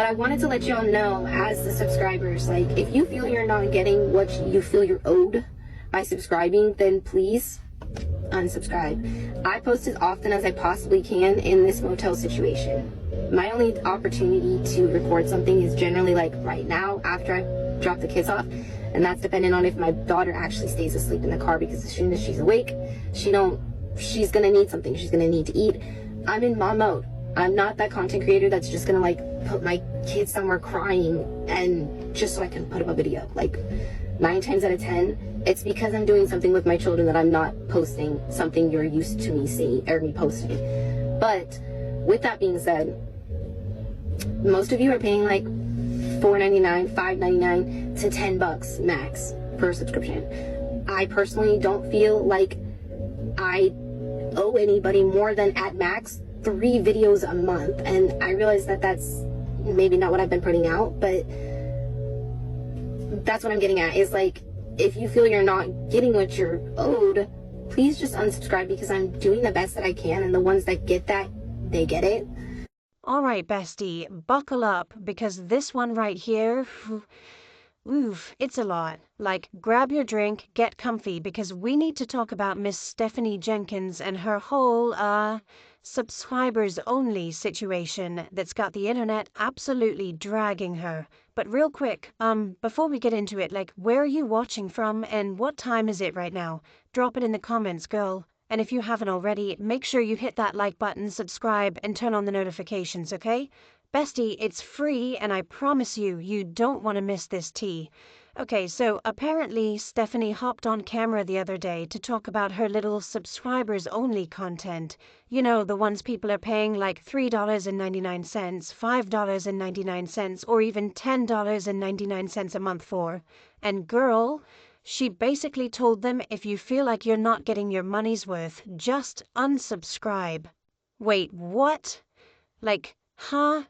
But I wanted to let y'all know, as the subscribers, like, if you feel you're not getting what you feel you're owed by subscribing, then please unsubscribe. I post as often as I possibly can in this motel situation. My only opportunity to record something is generally like right now after I drop the kids off, and that's dependent on if my daughter actually stays asleep in the car, because as soon as she's awake, she's gonna need something. She's gonna need to eat. I'm in mom mode. I'm not that content creator that's just gonna like put my kids somewhere crying and just so I can put up a video. Like 9 times out of 10, it's because I'm doing something with my children that I'm not posting something you're used to me seeing or me posting. But with that being said, most of you are paying like $4.99, $5.99 to $10 max per subscription. I personally don't feel like I owe anybody more than at max 3 videos a month, and I realize that that's maybe not what I've been putting out, but that's what I'm getting at, is like, if you feel you're not getting what you're owed, please just unsubscribe, because I'm doing the best that I can, and the ones that get that, they get it. Alright, bestie, buckle up, because this one right here, oof, it's a lot. Like, grab your drink, get comfy, because we need to talk about Miss Stephanie Jenkins and her whole, subscribers only situation that's got the internet absolutely dragging her. But real quick, before we get into it, like, where are you watching from and what time is it right now? Drop it in the comments, girl. And if you haven't already, make sure you hit that like button, subscribe, and turn on the notifications, okay? Bestie, it's free, and I promise you, you don't want to miss this tea. Okay, so apparently Stephanie hopped on camera the other day to talk about her little subscribers-only content. You know, the ones people are paying like $3.99, $5.99, or even $10.99 a month for. And girl, she basically told them, if you feel like you're not getting your money's worth, just unsubscribe. Wait, what? Like, huh?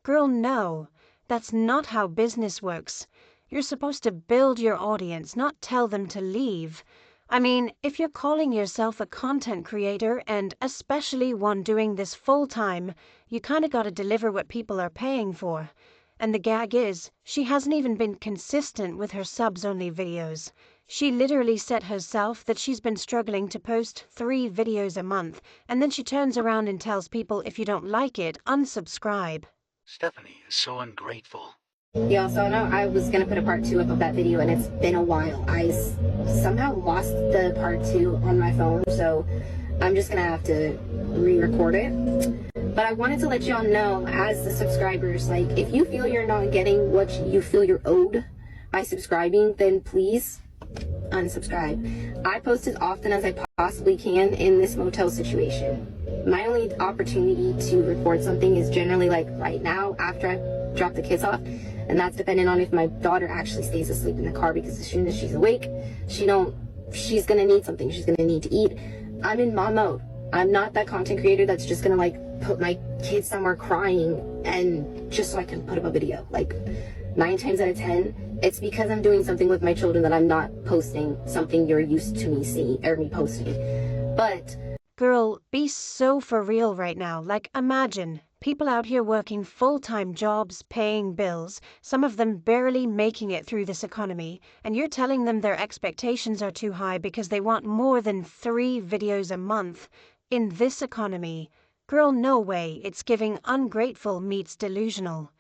Girl, no. That's not how business works. You're supposed to build your audience, not tell them to leave. I mean, if you're calling yourself a content creator, and especially one doing this full-time, you kinda gotta deliver what people are paying for. And the gag is, she hasn't even been consistent with her subs-only videos. She literally said herself that she's been struggling to post 3 videos a month, and then she turns around and tells people, if you don't like it, unsubscribe. Stephanie is so ungrateful. Yeah, so now I was gonna put a part 2 up of that video, and it's been a while. I somehow lost the part 2 on my phone, so I'm just gonna have to re-record it. But I wanted to let y'all know, as the subscribers, like, if you feel you're not getting what you feel you're owed by subscribing, then please unsubscribe. I post as often as I possibly can in this motel situation. My only opportunity to record something is generally like right now after I drop the kids off, and that's dependent on if my daughter actually stays asleep in the car, because as soon as she's awake, she's gonna need something. She's gonna need to eat. I'm in mom mode. I'm not that content creator that's just gonna like put my kids somewhere crying and just so I can put up a video. Like 9 times out of 10, it's because I'm doing something with my children that I'm not posting something you're used to me seeing or me posting. But girl, be so for real right now. Like, imagine people out here working full-time jobs, paying bills, some of them barely making it through this economy, and you're telling them their expectations are too high because they want more than 3 videos a month in this economy. Girl, no way. It's giving ungrateful meets delusional.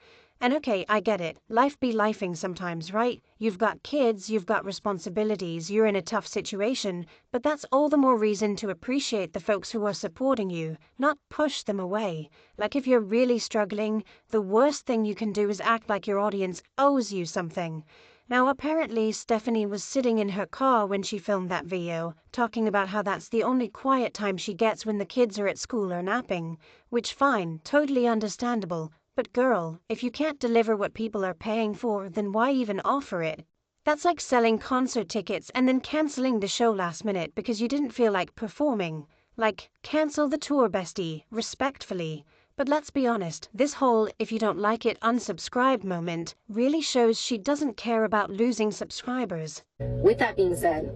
And okay, I get it. Life be lifing sometimes, right? You've got kids, you've got responsibilities, you're in a tough situation, but that's all the more reason to appreciate the folks who are supporting you, not push them away. Like, if you're really struggling, the worst thing you can do is act like your audience owes you something. Now, apparently, Stephanie was sitting in her car when she filmed that video, talking about how that's the only quiet time she gets when the kids are at school or napping, which fine, totally understandable. But girl, if you can't deliver what people are paying for, then why even offer it? That's like selling concert tickets and then canceling the show last minute because you didn't feel like performing. Like, cancel the tour, bestie, respectfully. But let's be honest, this whole if you don't like it, unsubscribe moment really shows she doesn't care about losing subscribers. With that being said,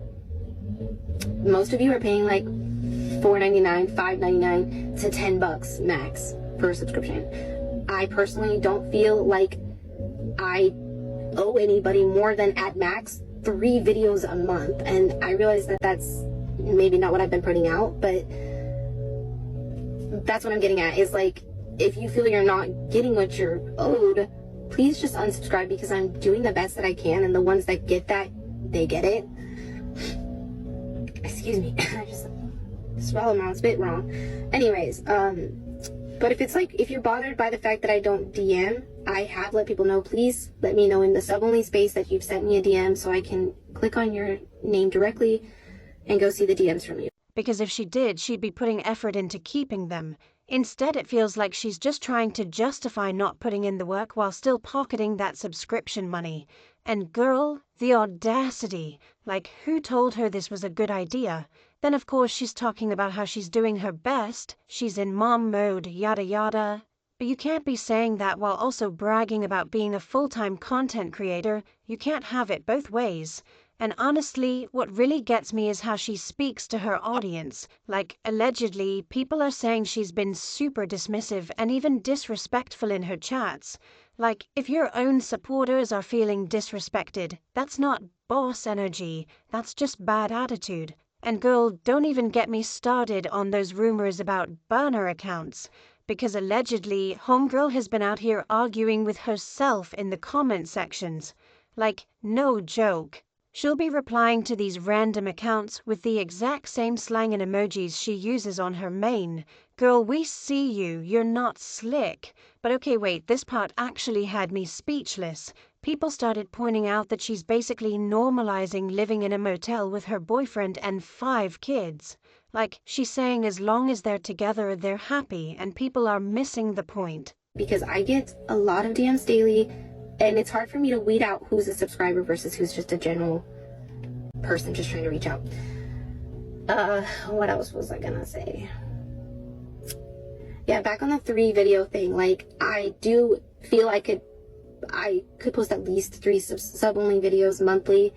most of you are paying like $4.99, $5.99 to $10 max per subscription. I personally don't feel like I owe anybody more than at max 3 videos a month. And I realize that that's maybe not what I've been putting out, but that's what I'm getting at, is like, if you feel you're not getting what you're owed, please just unsubscribe, because I'm doing the best that I can, and the ones that get that, they get it. Excuse me. I just swallowed my spit wrong. Anyways, but if it's like, if you're bothered by the fact that I don't DM, I have let people know, please let me know in the sub-only space that you've sent me a DM so I can click on your name directly and go see the DMs from you. Because if she did, she'd be putting effort into keeping them. Instead, it feels like she's just trying to justify not putting in the work while still pocketing that subscription money. And girl, the audacity. Like, who told her this was a good idea? Then of course she's talking about how she's doing her best, she's in mom mode, yada yada. But you can't be saying that while also bragging about being a full-time content creator. You can't have it both ways. And honestly, what really gets me is how she speaks to her audience. Like, allegedly, people are saying she's been super dismissive and even disrespectful in her chats. Like, if your own supporters are feeling disrespected, that's not boss energy, that's just bad attitude. And girl, don't even get me started on those rumors about burner accounts. Because allegedly, homegirl has been out here arguing with herself in the comment sections. Like, no joke. She'll be replying to these random accounts with the exact same slang and emojis she uses on her main. Girl, we see you, you're not slick. But okay, wait, this part actually had me speechless. People started pointing out that she's basically normalizing living in a motel with her boyfriend and 5 kids. Like, she's saying as long as they're together, they're happy, and people are missing the point. Because I get a lot of DMs daily, and it's hard for me to weed out who's a subscriber versus who's just a general person just trying to reach out. What else was I gonna say? Yeah, back on the 3 video thing, like, I do feel I could post at least 3 sub-only videos monthly.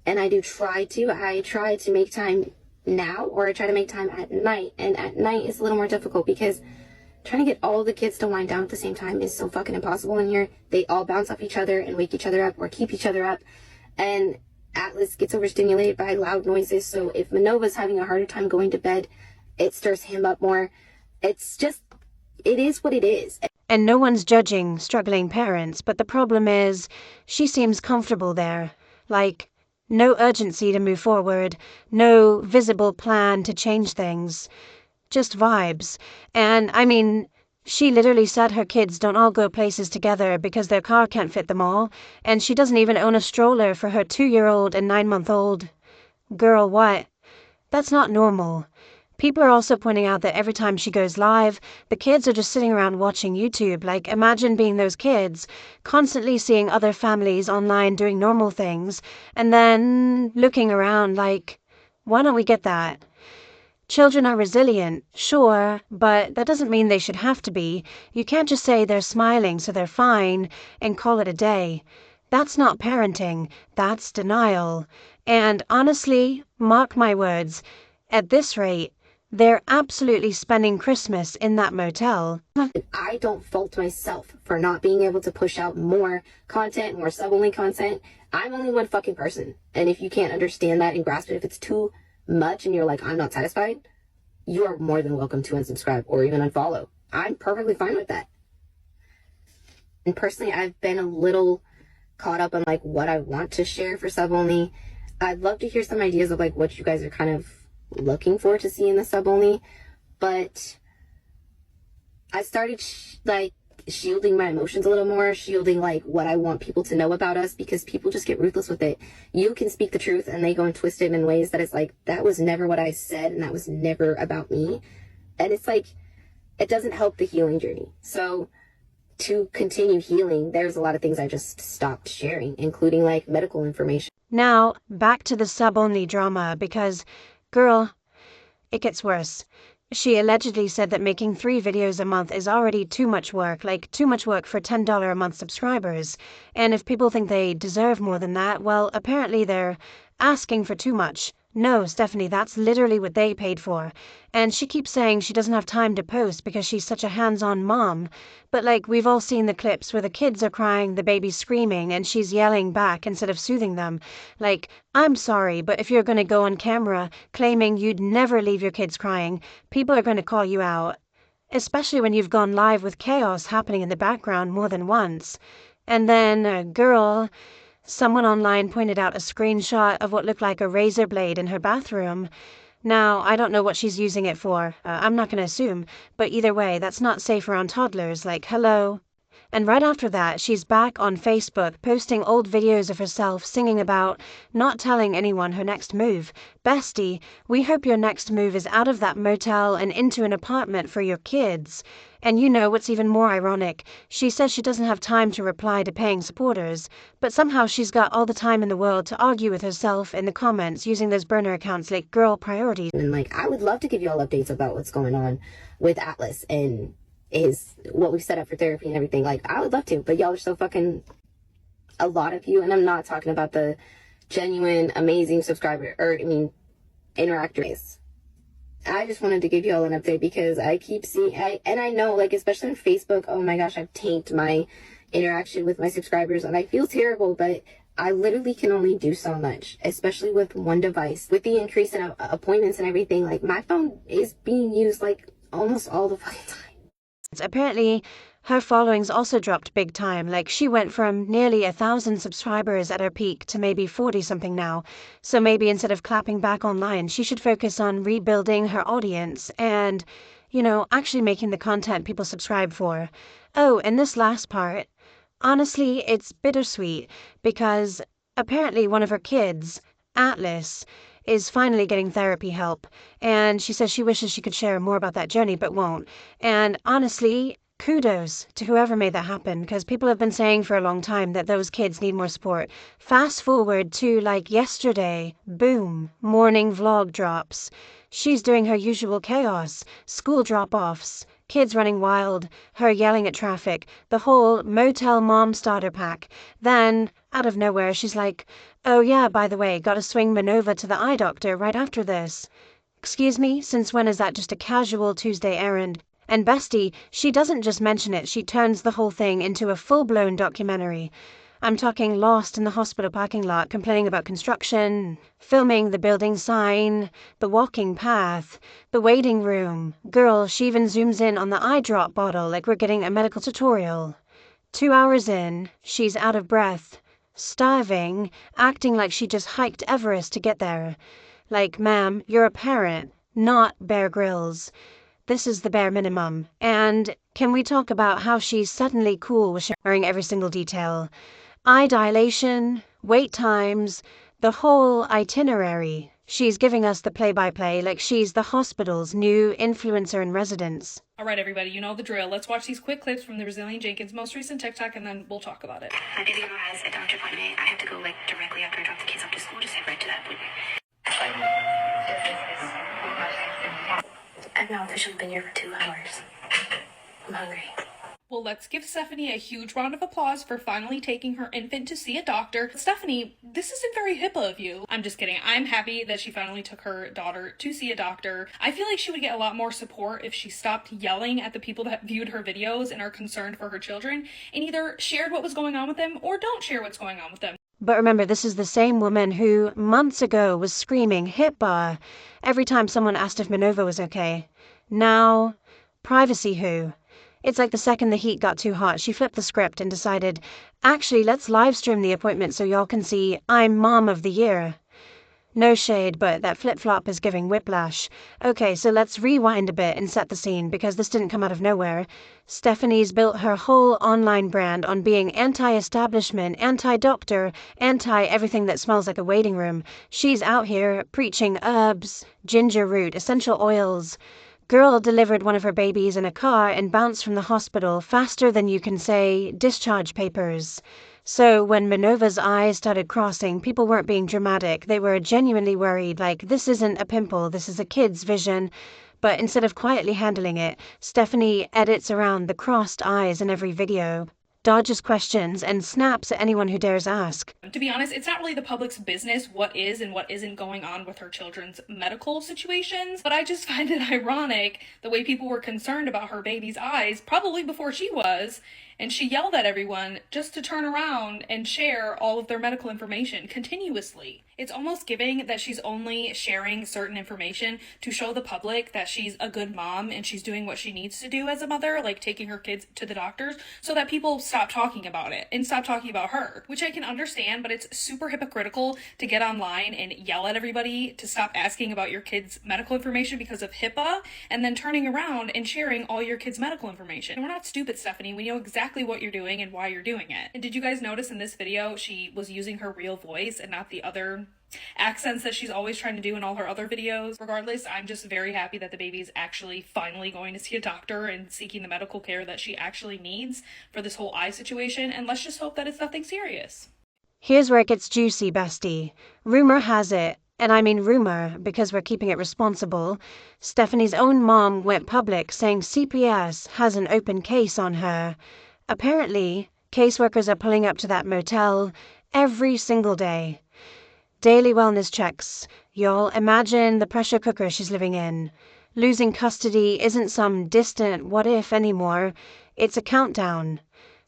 And I try to make time now, or I try to make time at night. And at night it's a little more difficult because trying to get all the kids to wind down at the same time is so fucking impossible in here. They all bounce off each other and wake each other up or keep each other up. And Atlas gets overstimulated by loud noises. So if Manova's having a harder time going to bed, it stirs him up more. It's just, it is what it is. And no one's judging struggling parents, but the problem is, she seems comfortable there. Like, no urgency to move forward, no visible plan to change things. Just vibes. And, I mean, she literally said her kids don't all go places together because their car can't fit them all, and she doesn't even own a stroller for her 2-year-old and 9-month-old. Girl, what? That's not normal. People are also pointing out that every time she goes live, the kids are just sitting around watching YouTube. Like, imagine being those kids, constantly seeing other families online doing normal things, and then looking around like, why don't we get that? Children are resilient, sure, but that doesn't mean they should have to be. You can't just say they're smiling so they're fine and call it a day. That's not parenting, that's denial. And honestly, mark my words, at this rate, they're absolutely spending Christmas in that motel. I don't fault myself for not being able to push out more content, more sub-only content. I'm only one fucking person. And if you can't understand that and grasp it, if it's too much and you're like, I'm not satisfied, you are more than welcome to unsubscribe or even unfollow. I'm perfectly fine with that. And personally, I've been a little caught up on like what I want to share for sub-only. I'd love to hear some ideas of like what you guys are kind of looking forward to see in the sub-only, but I started shielding my emotions a little more, shielding like what I want people to know about us, because people just get ruthless with it. You can speak the truth and they go and twist it in ways that it's like, that was never what I said and that was never about me. And it's like, it doesn't help the healing journey. So to continue healing, there's a lot of things I just stopped sharing, including like medical information. Now, back to the sub-only drama, because, girl, it gets worse. She allegedly said that making 3 videos a month is already too much work, like too much work for $10 a month subscribers. And if people think they deserve more than that, well, apparently they're asking for too much. No, Stephanie, that's literally what they paid for. And she keeps saying she doesn't have time to post because she's such a hands-on mom. But like, we've all seen the clips where the kids are crying, the baby's screaming, and she's yelling back instead of soothing them. Like, I'm sorry, but if you're going to go on camera claiming you'd never leave your kids crying, people are going to call you out. Especially when you've gone live with chaos happening in the background more than once. And then a girl, someone online pointed out a screenshot of what looked like a razor blade in her bathroom. Now, I don't know what she's using it for. I'm not going to assume, but either way, that's not safe around toddlers, like, hello. And right after that, she's back on Facebook posting old videos of herself singing about not telling anyone her next move. Bestie, we hope your next move is out of that motel and into an apartment for your kids. And you know what's even more ironic? She says she doesn't have time to reply to paying supporters, but somehow she's got all the time in the world to argue with herself in the comments using those burner accounts like girl priorities. And like, I would love to give you all updates about what's going on with Atlas and is what we've set up for therapy and everything. Like, I would love to, but y'all are so fucking, a lot of you, and I'm not talking about the genuine, amazing subscriber, interactors. I just wanted to give you all an update because I keep seeing, and I know, like, especially on Facebook, oh my gosh, I've tanked my interaction with my subscribers, and I feel terrible, but I literally can only do so much, especially with one device. With the increase in appointments and everything, like, my phone is being used, like, almost all the fucking time. Apparently, her followings also dropped big time. Like, she went from nearly 1,000 subscribers at her peak to maybe 40-something now. So maybe instead of clapping back online, she should focus on rebuilding her audience and, actually making the content people subscribe for. Oh, and this last part, honestly, it's bittersweet because apparently one of her kids, Atlas, is finally getting therapy help, and she says she wishes she could share more about that journey but won't. And honestly, kudos to whoever made that happen, because people have been saying for a long time that those kids need more support. Fast forward to like yesterday, boom, morning vlog drops. She's doing her usual chaos, school drop-offs, kids running wild, her yelling at traffic, the whole motel mom starter pack. Then, out of nowhere, she's like, oh yeah, by the way, gotta swing Manova to the eye doctor right after this. Excuse me, since when is that just a casual Tuesday errand? And bestie, she doesn't just mention it, she turns the whole thing into a full-blown documentary. I'm talking lost in the hospital parking lot, complaining about construction, filming the building sign, the walking path, the waiting room. Girl, she even zooms in on the eye drop bottle like we're getting a medical tutorial. 2 hours in, she's out of breath, starving, acting like she just hiked Everest to get there. Like, ma'am, you're a parent, not Bear Grylls. This is the bare minimum. And can we talk about how she's suddenly cool with sharing every single detail? Eye dilation, wait times, the whole itinerary. She's giving us the play-by-play like she's the hospital's new influencer in residence. All right, everybody, you know the drill. Let's watch these quick clips from the Brazilian Jenkins' most recent TikTok, and then we'll talk about it. My baby girl has a doctor appointment. I have to go directly after I drop the kids off to school. Just head right to that appointment. I've now officially been here for 2 hours. I'm hungry. Well, let's give Stephanie a huge round of applause for finally taking her infant to see a doctor. Stephanie, this isn't very HIPAA of you. I'm just kidding. I'm happy that she finally took her daughter to see a doctor. I feel like she would get a lot more support if she stopped yelling at the people that viewed her videos and are concerned for her children, and either shared what was going on with them or don't share what's going on with them. But remember, this is the same woman who, months ago, was screaming HIPAA every time someone asked if Manova was okay. Now, privacy who? It's like the second the heat got too hot, she flipped the script and decided, actually, let's live stream the appointment so y'all can see I'm Mom of the Year. No shade, but that flip-flop is giving whiplash. Okay, so let's rewind a bit and set the scene, because this didn't come out of nowhere. Stephanie's built her whole online brand on being anti-establishment, anti-doctor, anti-everything that smells like a waiting room. She's out here preaching herbs, ginger root, essential oils. Girl delivered one of her babies in a car and bounced from the hospital faster than you can say discharge papers. So when Manova's eyes started crossing, people weren't being dramatic. They were genuinely worried, like, this isn't a pimple, this is a kid's vision. But instead of quietly handling it, Stephanie edits around the crossed eyes in every video. dodges questions, and snaps at anyone who dares ask. To be honest, it's not really the public's business what is and what isn't going on with her children's medical situations, but I just find it ironic the way people were concerned about her baby's eyes, probably before she was, and she yelled at everyone just to turn around and share all of their medical information continuously. It's almost giving that she's only sharing certain information to show the public that she's a good mom and she's doing what she needs to do as a mother, like taking her kids to the doctors, so that people stop talking about it and stop talking about her, which I can understand, but it's super hypocritical to get online and yell at everybody to stop asking about your kids' medical information because of HIPAA, and then turning around and sharing all your kids' medical information. And we're not stupid, Stephanie. We know exactly what you're doing and why you're doing it. And did you guys notice in this video, she was using her real voice and not the other accents that she's always trying to do in all her other videos? Regardless, I'm just very happy that the baby's actually finally going to see a doctor and seeking the medical care that she actually needs for this whole eye situation, and let's just hope that it's nothing serious. Here's where it gets juicy, bestie. Rumor has it, and I mean rumor because we're keeping it responsible, Stephanie's own mom went public saying CPS has an open case on her. Apparently, caseworkers are pulling up to that motel every single day. Daily wellness checks. Y'all, imagine the pressure cooker she's living in. Losing custody isn't some distant what if anymore. It's a countdown.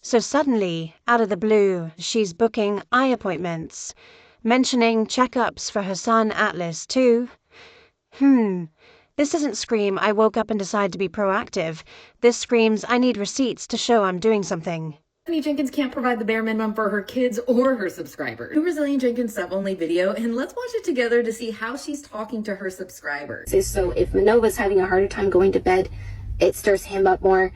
So suddenly, out of the blue, she's booking eye appointments, mentioning checkups for her son Atlas too. This doesn't scream I woke up and decided to be proactive. This screams I need receipts to show I'm doing something. Jenkins can't provide the bare minimum for her kids or her subscribers. Do Brazilian Jenkins sub-only video, and let's watch it together to see how she's talking to her subscribers. So if Manova's having a harder time going to bed, it stirs him up more.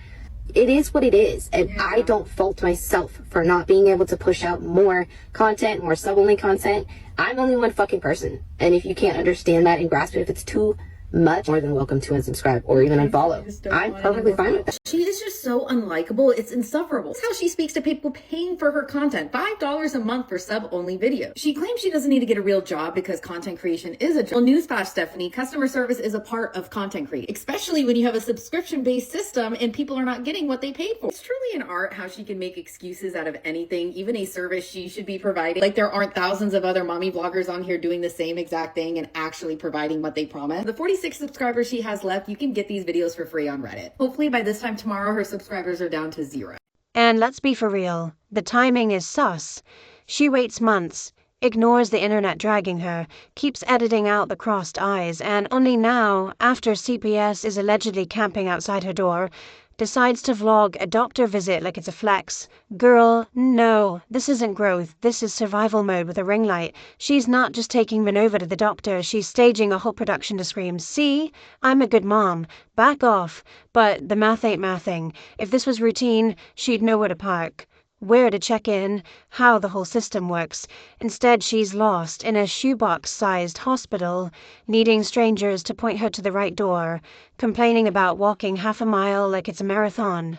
It is what it is, and I don't fault myself for not being able to push out more content, more sub-only content. I'm only one fucking person, and if you can't understand that and grasp it, if it's too much, more than welcome to unsubscribe or even unfollow. I'm perfectly fine with that. She is just so unlikable, it's insufferable. It's how she speaks to people paying for her content. $5 a month for sub-only videos. She claims she doesn't need to get a real job because content creation is a job. Well, newsflash, Stephanie, customer service is a part of content creation, especially when you have a subscription-based system and people are not getting what they paid for. It's truly an art how she can make excuses out of anything, even a service she should be providing. Like there aren't thousands of other mommy vloggers on here doing the same exact thing and actually providing what they promised. The 46 subscribers she has left, you can get these videos for free on Reddit. Hopefully by this time tomorrow, her subscribers are down to 0. And let's be for real, the timing is sus. She waits months, ignores the internet dragging her, keeps editing out the crossed eyes, and only now, after CPS is allegedly camping outside her door, decides to vlog a doctor visit like it's a flex. Girl, no, this isn't growth, this is survival mode with a ring light. She's not just taking Manova to the doctor, she's staging a whole production to scream, see, I'm a good mom, back off. But the math ain't mathing. If this was routine, she'd know where to park, where to check in, how the whole system works. Instead, she's lost in a shoebox-sized hospital, needing strangers to point her to the right door, complaining about walking half a mile like it's a marathon.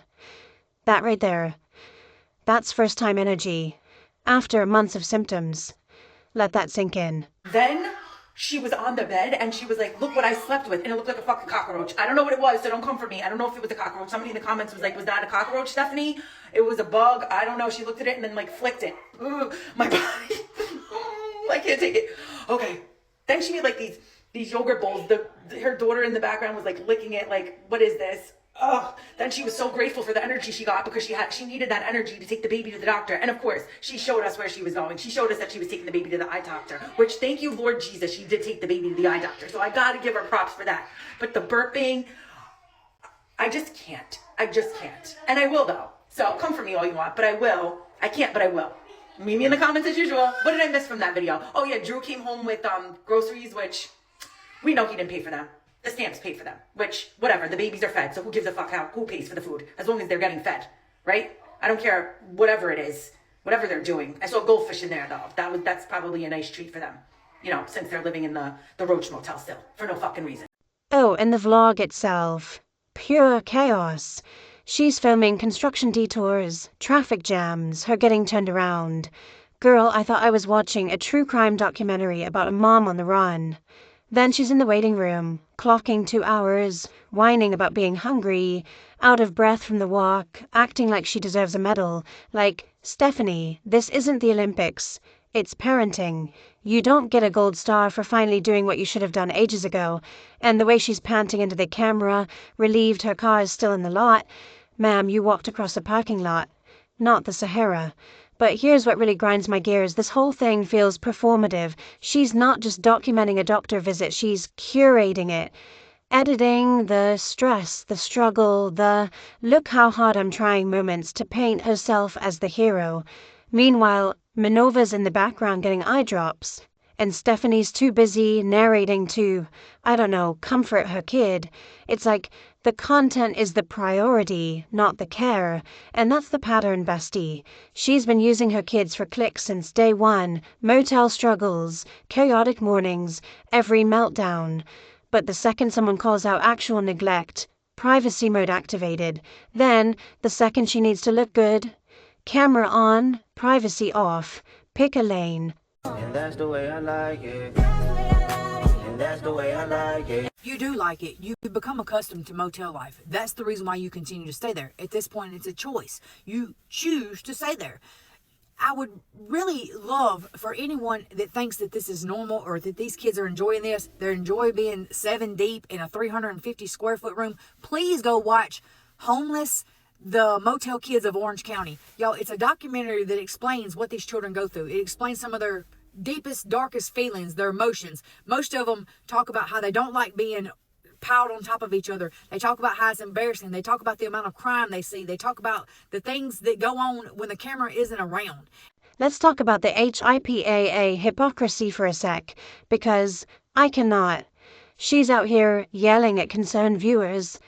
That right there, that's first-time energy, after months of symptoms. Let that sink in. Then she was on the bed and she was like, look what I slept with. And it looked like a fucking cockroach. I don't know what it was, so don't come for me. I don't know if it was a cockroach. Somebody in the comments was like, was that a cockroach, Stephanie? It was a bug. I don't know. She looked at it and then like flicked it. Ugh, my body. I can't take it. Okay. Then she made like these yogurt bowls. Her daughter in the background was like licking it like, what is this? Oh, then she was so grateful for the energy she got because she needed that energy to take the baby to the doctor. And of course, she showed us where she was going. She showed us that she was taking the baby to the eye doctor, which thank you, Lord Jesus, she did take the baby to the eye doctor. So I got to give her props for that. But the burping, I just can't. I just can't. And I will though. So come for me all you want, but I will. I can't, but I will. Meet me in the comments as usual. What did I miss from that video? Oh yeah, Drew came home with groceries, which we know he didn't pay for them. The stamps paid for them, which, whatever, the babies are fed, so who gives a fuck who pays for the food, as long as they're getting fed, right? I don't care, whatever it is, whatever they're doing. I saw goldfish in there, though. That's probably a nice treat for them, you know, since they're living in the Roach Motel still, for no fucking reason. Oh, and the vlog itself. Pure chaos. She's filming construction detours, traffic jams, her getting turned around. Girl, I thought I was watching a true crime documentary about a mom on the run. Then she's in the waiting room, clocking 2 hours, whining about being hungry, out of breath from the walk, acting like she deserves a medal. Like, Stephanie, this isn't the Olympics. It's parenting. You don't get a gold star for finally doing what you should have done ages ago. And the way she's panting into the camera, relieved her car is still in the lot. Ma'am, you walked across a parking lot, not the Sahara. But here's what really grinds my gears. This whole thing feels performative. She's not just documenting a doctor visit, she's curating it. Editing the stress, the struggle, the look how hard I'm trying moments to paint herself as the hero. Meanwhile, Minova's in the background getting eye drops, and Stephanie's too busy narrating to, I don't know, comfort her kid. It's like the content is the priority, not the care. And that's the pattern, bestie. She's been using her kids for clicks since day one. Motel struggles, chaotic mornings, every meltdown. But the second someone calls out actual neglect, privacy mode activated. Then, the second she needs to look good, camera on, privacy off. Pick a lane. And that's the way I like it. And that's the way I like it. You do like it. You become accustomed to motel life. That's the reason why you continue to stay there. At this point, it's a choice. You choose to stay there. I would really love for anyone that thinks that this is normal or that these kids are enjoying this, they're enjoying being 7 deep in a 350 square foot room, please go watch Homeless, the Motel Kids of Orange County. Y'all, it's a documentary that explains what these children go through. It explains some of their deepest, darkest feelings, their emotions. Most of them talk about how they don't like being piled on top of each other. They talk about how it's embarrassing. They talk about the amount of crime they see. They talk about the things that go on when the camera isn't around. Let's talk about the HIPAA hypocrisy for a sec, because I cannot. She's out here yelling at concerned viewers,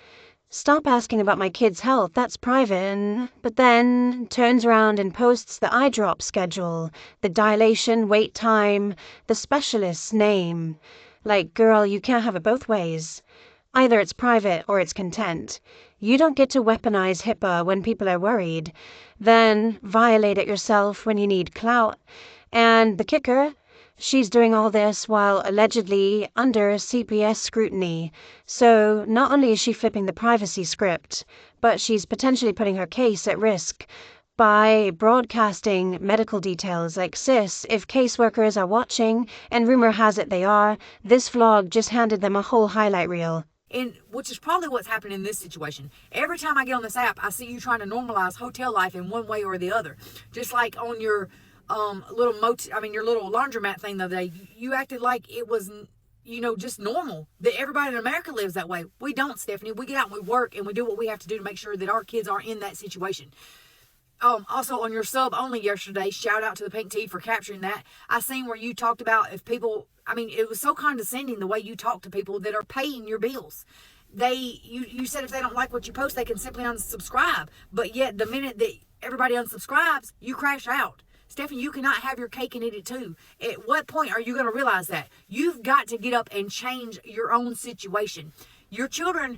"Stop asking about my kid's health, that's private," but then turns around and posts the eye drop schedule, the dilation wait time, the specialist's name. Like, girl, you can't have it both ways. Either it's private or it's content. You don't get to weaponize HIPAA when people are worried, then violate it yourself when you need clout. And the kicker? She's doing all this while allegedly under CPS scrutiny. So not only is she flipping the privacy script, but she's potentially putting her case at risk by broadcasting medical details like, "Sis, if caseworkers are watching, and rumor has it they are, this vlog just handed them a whole highlight reel." And which is probably what's happened in this situation. Every time I get on this app, I see you trying to normalize hotel life in one way or the other. Just like on your your little laundromat thing the other day, you acted like it was, just normal, that everybody in America lives that way. We don't, Stephanie. We get out and we work and we do what we have to do to make sure that our kids aren't in that situation. Also on your sub only yesterday, shout out to the Pink Tea for capturing that. I seen where you talked about if people, it was so condescending the way you talk to people that are paying your bills. You said if they don't like what you post, they can simply unsubscribe. But yet the minute that everybody unsubscribes, you crash out. Stephanie, you cannot have your cake and eat it too. At what point are you going to realize that? You've got to get up and change your own situation. Your children,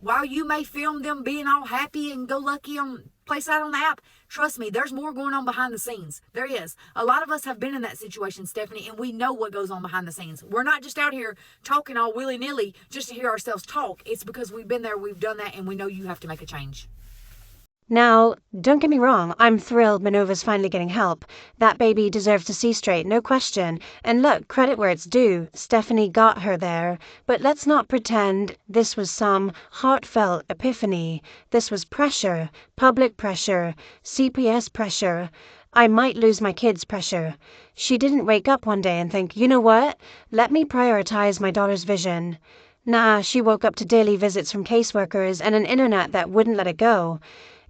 while you may film them being all happy and go lucky on place out on the app, trust me, there's more going on behind the scenes. There is. A lot of us have been in that situation, Stephanie, and we know what goes on behind the scenes. We're not just out here talking all willy-nilly just to hear ourselves talk. It's because we've been there, we've done that, and we know you have to make a change. Now, don't get me wrong, I'm thrilled Minova's finally getting help. That baby deserves to see straight, no question. And look, credit where it's due, Stephanie got her there. But let's not pretend this was some heartfelt epiphany. This was pressure, public pressure, CPS pressure. I might lose my kids pressure. She didn't wake up one day and think, you know what? Let me prioritize my daughter's vision. Nah, she woke up to daily visits from caseworkers and an internet that wouldn't let it go.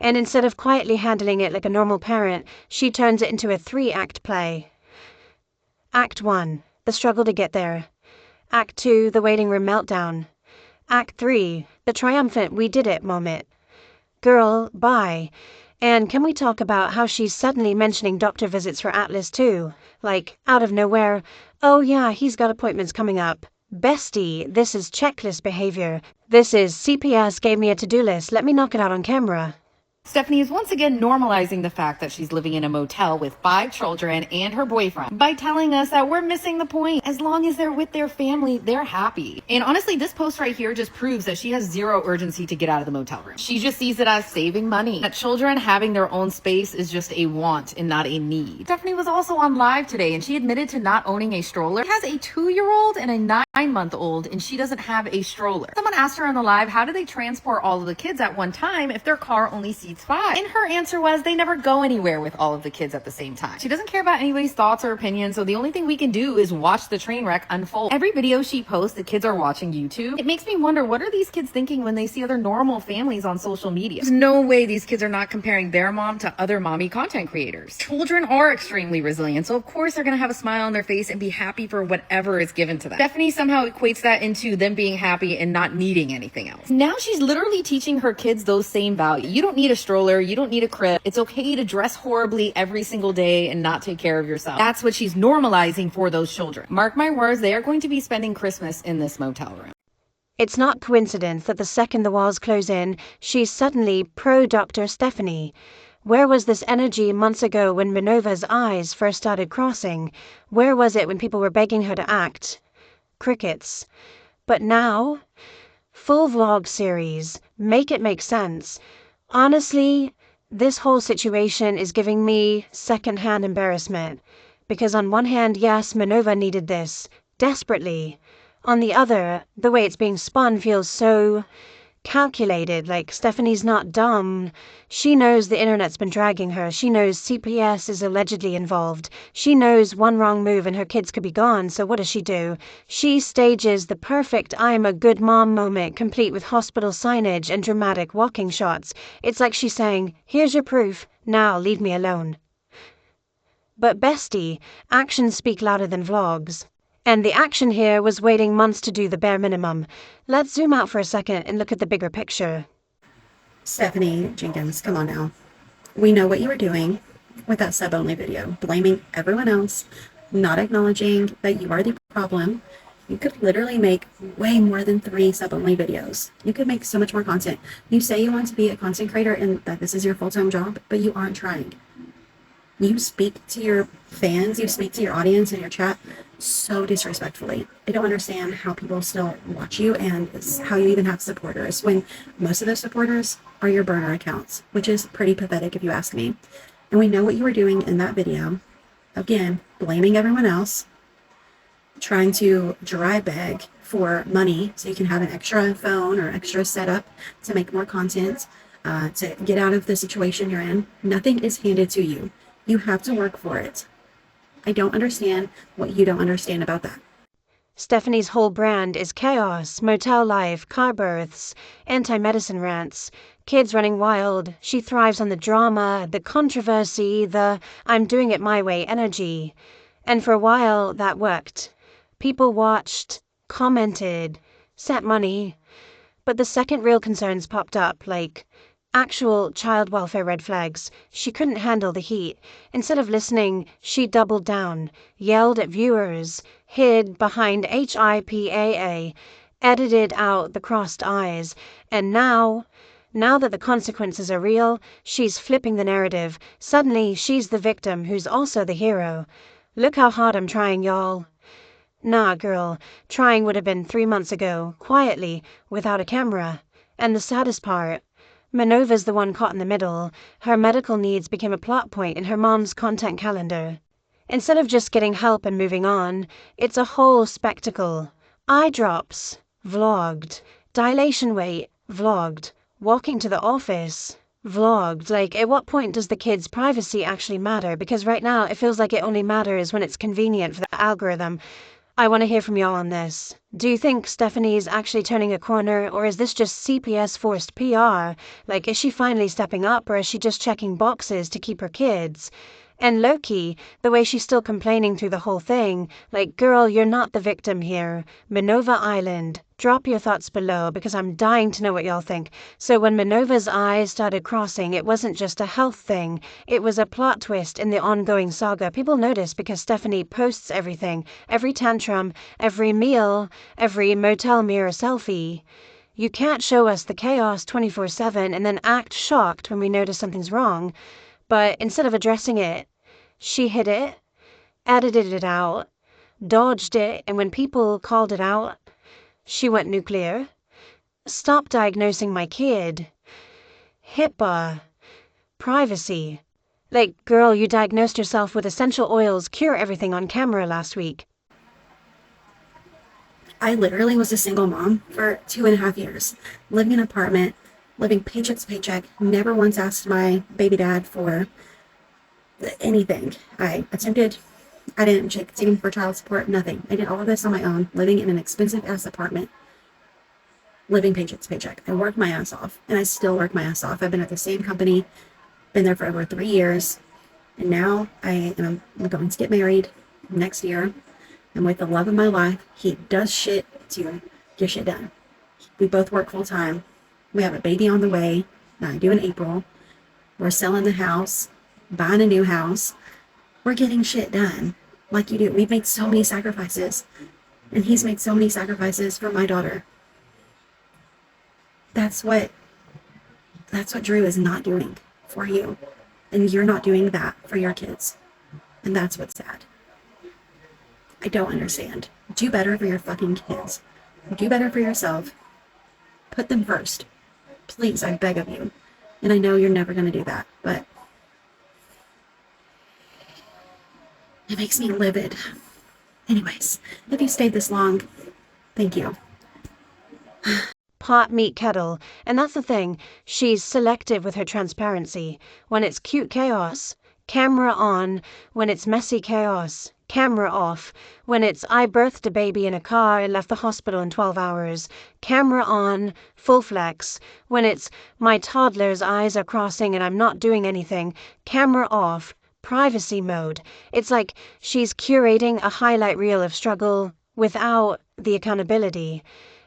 And instead of quietly handling it like a normal parent, she turns it into a 3-act play. Act 1, the struggle to get there. Act 2, the waiting room meltdown. Act 3, the triumphant we did it moment. Girl, bye. And can we talk about how she's suddenly mentioning doctor visits for Atlas too? Like, out of nowhere, oh yeah, he's got appointments coming up. Bestie, this is checklist behavior. This is CPS gave me a to-do list, let me knock it out on camera. Stephanie is once again normalizing the fact that she's living in a motel with 5 children and her boyfriend by telling us that we're missing the point. As long as they're with their family, they're happy. And honestly, this post right here just proves that she has zero urgency to get out of the motel room. She just sees it as saving money. That children having their own space is just a want and not a need. Stephanie was also on live today and she admitted to not owning a stroller. She has a 2-year-old and a 9-month-old and she doesn't have a stroller. Someone asked her on the live, how do they transport all of the kids at one time if their car only seats 5? And her answer was they never go anywhere with all of the kids at the same time. She doesn't care about anybody's thoughts or opinions, so the only thing we can do is watch the train wreck unfold. Every video she posts, the kids are watching YouTube. It makes me wonder, what are these kids thinking when they see other normal families on social media? There's no way these kids are not comparing their mom to other mommy content creators. Children are extremely resilient, so of course they're gonna have a smile on their face and be happy for whatever is given to them. Stephanie somehow equates that into them being happy and not needing anything else. Now she's literally teaching her kids those same values. You don't need a stroller, you don't need a crib. It's okay to dress horribly every single day and not take care of yourself. That's what she's normalizing for those children. Mark my words, they are going to be spending Christmas in this motel room. It's not coincidence that the second the walls close in, she's suddenly pro-Dr. Stephanie. Where was this energy months ago when Minova's eyes first started crossing? Where was it when people were begging her to act? Crickets. But now, full vlog series. Make it make sense. Honestly, this whole situation is giving me secondhand embarrassment. Because on one hand, yes, Minova needed this desperately. On the other, the way it's being spun feels so calculated, like Stephanie's not dumb. She knows the internet's been dragging her. She knows CPS is allegedly involved. She knows one wrong move and her kids could be gone, so what does she do? She stages the perfect I'm a good mom moment, complete with hospital signage and dramatic walking shots. It's like she's saying, here's your proof, now leave me alone. But bestie, actions speak louder than vlogs. And the action here was waiting months to do the bare minimum. Let's zoom out for a second and look at the bigger picture. Stephanie Jenkins, come on now. We know what you were doing with that sub-only video, blaming everyone else, not acknowledging that you are the problem. You could literally make way more than 3 sub-only videos. You could make so much more content. You say you want to be a content creator and that this is your full-time job, but you aren't trying. You speak to your fans, you speak to your audience in your chat so disrespectfully. I don't understand how people still watch you and how you even have supporters when most of those supporters are your burner accounts, which is pretty pathetic if you ask me. And we know what you were doing in that video. Again, blaming everyone else, trying to dry beg for money so you can have an extra phone or extra setup to make more content, to get out of the situation you're in. Nothing is handed to you. You have to work for it. I don't understand what you don't understand about that. Stephanie's whole brand is chaos, motel life, car births, anti-medicine rants, kids running wild. She thrives on the drama, the controversy, the I'm doing it my way energy. And for a while, that worked. People watched, commented, sent money. But the second real concerns popped up, like actual child welfare red flags. She couldn't handle the heat. Instead of listening, she doubled down, yelled at viewers, hid behind HIPAA, edited out the crossed eyes, and now that the consequences are real, she's flipping the narrative. Suddenly, she's the victim who's also the hero. Look how hard I'm trying, y'all. Nah, girl, trying would have been 3 months ago, quietly, without a camera. And the saddest part, Minova's the one caught in the middle. Her medical needs became a plot point in her mom's content calendar. Instead of just getting help and moving on, it's a whole spectacle. Eye drops, vlogged. Dilation weight, vlogged. Walking to the office, vlogged. Like, at what point does the kid's privacy actually matter? Because right now, it feels like it only matters when it's convenient for the algorithm. I want to hear from y'all on this. Do you think Stephanie's actually turning a corner, or is this just CPS forced PR? Like, is she finally stepping up, or is she just checking boxes to keep her kids? And low-key, the way she's still complaining through the whole thing, like, girl, you're not the victim here. Minova Island. Drop your thoughts below, because I'm dying to know what y'all think. So when Minova's eyes started crossing, it wasn't just a health thing. It was a plot twist in the ongoing saga. People notice because Stephanie posts everything. Every tantrum, every meal, every motel mirror selfie. You can't show us the chaos 24/7 and then act shocked when we notice something's wrong. But instead of addressing it, she hid it, edited it out, dodged it, and when people called it out, she went nuclear. Stop diagnosing my kid. HIPAA. Privacy. Like, girl, you diagnosed yourself with essential oils, cure everything on camera last week. I literally was a single mom for 2.5 years, living in an apartment, living paycheck to paycheck, never once asked my baby dad for anything. I didn't check him for child support, nothing. I did all of this on my own, living in an expensive ass apartment, living paycheck to paycheck. I worked my ass off, and I still work my ass off. I've been at the same company, been there for over 3 years, and now I'm going to get married next year. I'm with the love of my life. He does shit to get shit done. We both work full time. We have a baby on the way, I do in April. We're selling the house, buying a new house. We're getting shit done like you do. We've made so many sacrifices, and he's made so many sacrifices for my daughter. That's what Drew is not doing for you, and you're not doing that for your kids, and that's what's sad. I don't understand. Do better for your fucking kids. Do better for yourself. Put them first. Please, I beg of you. And I know you're never going to do that, but it makes me livid. Anyways, if you stayed this long, thank you. Pot, meat, kettle. And that's the thing. She's selective with her transparency. When it's cute chaos, camera on. When it's messy chaos, camera off. When it's I birthed a baby in a car and left the hospital in 12 hours, camera on, full flex. When it's my toddler's eyes are crossing and I'm not doing anything, camera off, privacy mode. It's like she's curating a highlight reel of struggle without the accountability.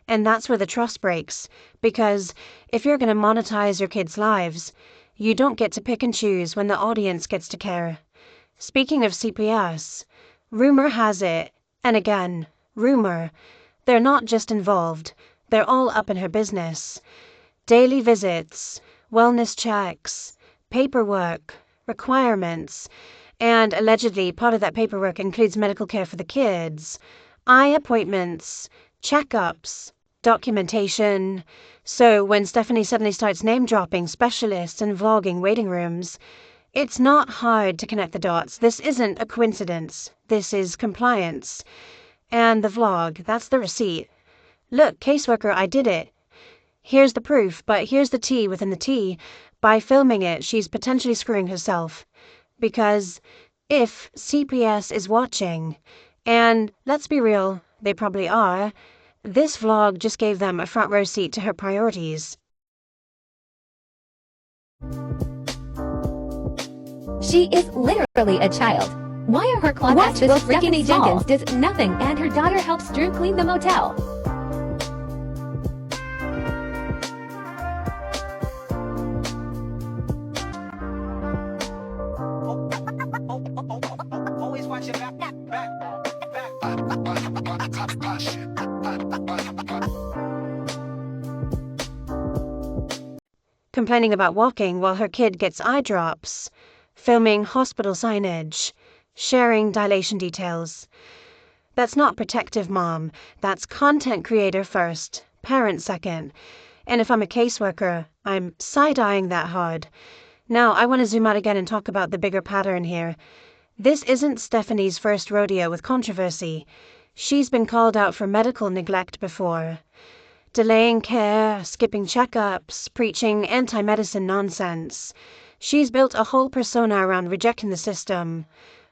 And that's where the trust breaks. Because if you're going to monetize your kids' lives, you don't get to pick and choose when the audience gets to care. Speaking of CPS, rumor has it, and again, rumor, they're not just involved, they're all up in her business. Daily visits, wellness checks, paperwork, requirements, and allegedly part of that paperwork includes medical care for the kids, eye appointments, checkups, documentation. So when Stephanie suddenly starts name-dropping specialists and vlogging waiting rooms, it's not hard to connect the dots. This isn't a coincidence. This is compliance. And the vlog, that's the receipt. Look, caseworker, I did it. Here's the proof, but here's the tea within the tea. By filming it, she's potentially screwing herself. Because if CPS is watching, and let's be real, they probably are, this vlog just gave them a front row seat to her priorities. She is literally a child. Why are her clothes What? this Well, Stephanie Stephanie Jenkins does nothing, and her daughter helps Drew clean the motel. Always watch your back. Complaining about walking while her kid gets eye drops, filming hospital signage, sharing dilation details. That's not protective mom, that's content creator first, parent second. And if I'm a caseworker, I'm side-eyeing that hard. Now, I want to zoom out again and talk about the bigger pattern here. This isn't Stephanie's first rodeo with controversy. She's been called out for medical neglect before. Delaying care, skipping checkups, preaching anti-medicine nonsense. She's built a whole persona around rejecting the system.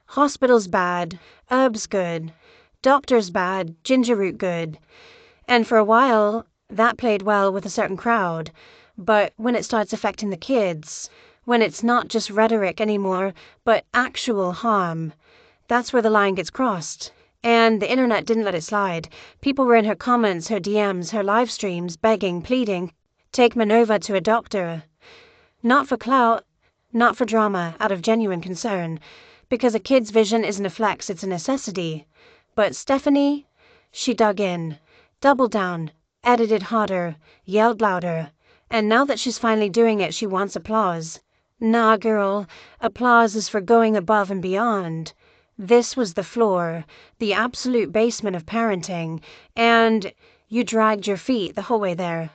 Hospital's bad, herbs good. Doctor's bad, ginger root good. And for a while, that played well with a certain crowd. But when it starts affecting the kids, when it's not just rhetoric anymore, but actual harm, that's where the line gets crossed. And the internet didn't let it slide. People were in her comments, her DMs, her live streams, begging, pleading, take Manova to a doctor. Not for clout, not for drama, out of genuine concern. Because a kid's vision isn't a flex, it's a necessity. But Stephanie, she dug in, doubled down, edited hotter, yelled louder. And now that she's finally doing it, she wants applause. Nah, girl, applause is for going above and beyond. This was the floor, the absolute basement of parenting, and you dragged your feet the whole way there.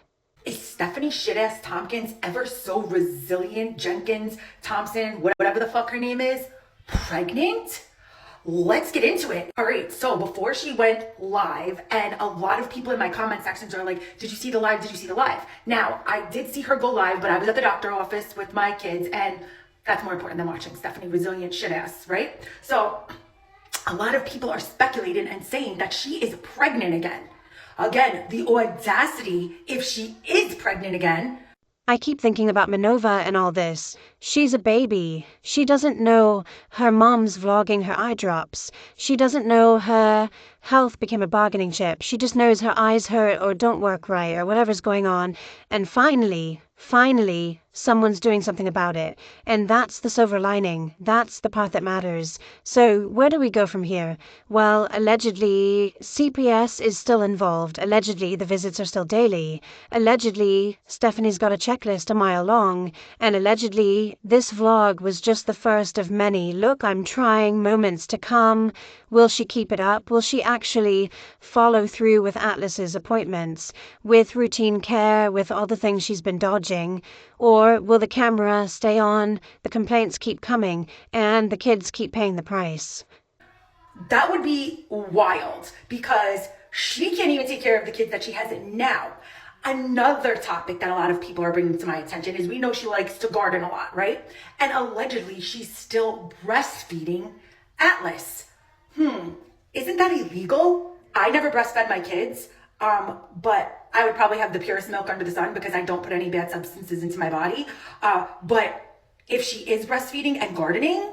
Is Stephanie shit-ass Tompkins ever so resilient? Jenkins, Thompson, whatever the fuck her name is, pregnant? Let's get into it. All right, so before she went live, and a lot of people in my comment sections are like, did you see the live? Did you see the live? Now, I did see her go live, but I was at the doctor office with my kids, and that's more important than watching Stephanie resilient shit-ass, right? So a lot of people are speculating and saying that she is pregnant again. Again, the audacity, if she is pregnant again. I keep thinking about Minova and all this. She's a baby. She doesn't know her mom's vlogging her eye drops. She doesn't know her health became a bargaining chip. She just knows her eyes hurt or don't work right or whatever's going on. And finally, someone's doing something about it. And that's the silver lining. That's the part that matters. So where do we go from here? Well, allegedly, CPS is still involved. Allegedly, the visits are still daily. Allegedly, Stephanie's got a checklist a mile long. And allegedly, this vlog was just the first of many look, I'm trying moments to come. Will she keep it up? Will she actually follow through with Atlas's appointments, with routine care, with all the things she's been dodging? Or will the camera stay on, the complaints keep coming, and the kids keep paying the price? That would be wild, because she can't even take care of the kids that she has now. Another topic that a lot of people are bringing to my attention is we know she likes to garden a lot, right? And allegedly she's still breastfeeding Atlas. Isn't that illegal? I never breastfed my kids, but I would probably have the purest milk under the sun because I don't put any bad substances into my body. But if she is breastfeeding and gardening,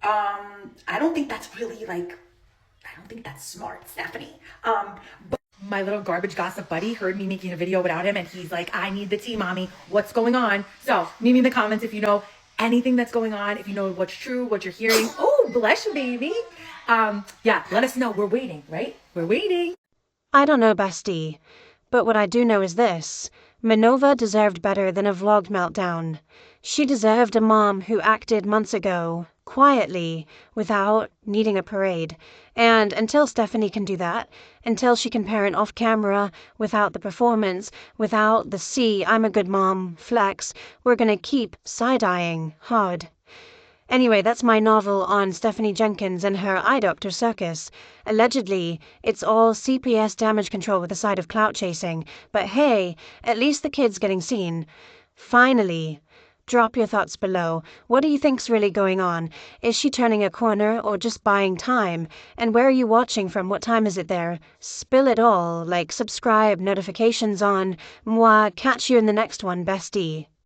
I don't think that's really I don't think that's smart, Stephanie. But my little garbage gossip buddy heard me making a video without him, and he's like, I need the tea, mommy. What's going on? So leave me in the comments if you know anything that's going on, if you know what's true, what you're hearing. Oh, bless you, baby. Yeah, let us know. We're waiting, right? We're waiting. I don't know, bestie, but what I do know is this. Minova deserved better than a vlogged meltdown. She deserved a mom who acted months ago, quietly, without needing a parade. And until Stephanie can do that, until she can parent off camera, without the performance, without the "see, I'm a good mom" flex, we're gonna keep side-eyeing hard. Anyway, that's my novel on Stephanie Jenkins and her eye doctor circus. Allegedly, it's all CPS damage control with a side of clout chasing. But hey, at least the kid's getting seen. Finally. Drop your thoughts below. What do you think's really going on? Is she turning a corner or just buying time? And where are you watching from? What time is it there? Spill it all. Like, subscribe, notifications on. Mwah, catch you in the next one, bestie.